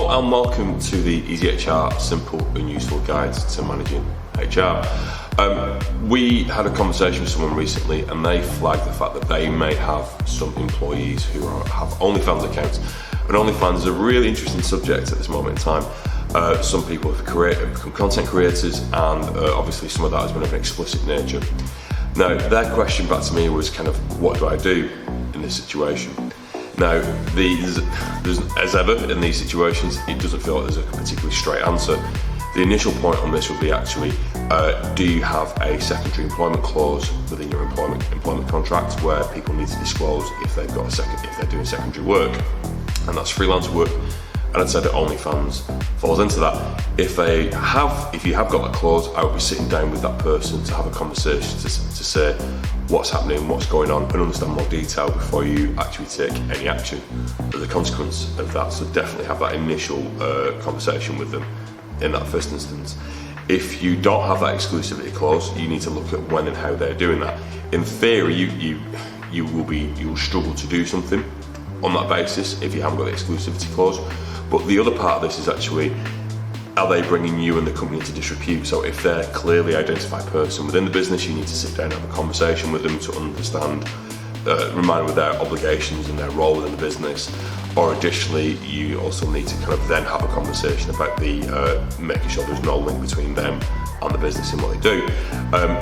Hello and welcome to the EZHR Simple and Useful Guide to Managing HR. We had a conversation with someone recently and they flagged the fact that they may have some employees who have OnlyFans accounts. And OnlyFans is a really interesting subject at this moment in time. Some people have become content creators, and obviously some of that has been of an explicit nature. Now, their question back to me was kind of, what do I do in this situation? Now, as ever in these situations, it doesn't feel like there's a particularly straight answer. The initial point on this would be actually, do you have a secondary employment clause within your employment contract where people need to disclose if they've got if they're doing secondary work, and that's freelance work. And I'd say that OnlyFans falls into that. If you have got that clause, I would be sitting down with that person to have a conversation to say what's happening, what's going on, and understand more detail before you actually take any action as a consequence of that. So definitely have that initial conversation with them in that first instance. If you don't have that exclusivity clause, you need to look at when and how they're doing that. In theory, you will struggle to do something on that basis if you haven't got the exclusivity clause. But the other part of this is actually, are they bringing you and the company into disrepute? So if they're a clearly identified person within the business, you need to sit down and have a conversation with them to understand, remind them of their obligations and their role within the business. Or additionally, you also need to kind of then have a conversation about making sure there's no link between them and the business and what they do.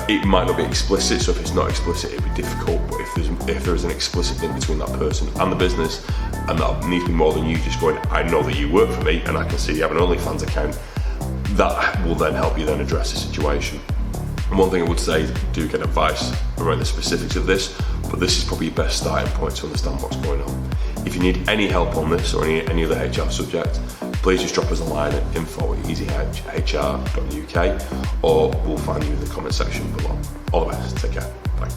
It might not be explicit, so if it's not explicit, it'd be difficult. But if there's an explicit link between that person and the business, and that needs to be more than you just going, I know that you work for me and I can see you have an OnlyFans account, that will then help you then address the situation. And one thing I would say is do get advice around the specifics of this, but this is probably your best starting point to understand what's going on. If you need any help on this or any other HR subject, please just drop us a line at info@ezhr.uk, or we'll find you in the comment section below. All the best, take care, bye.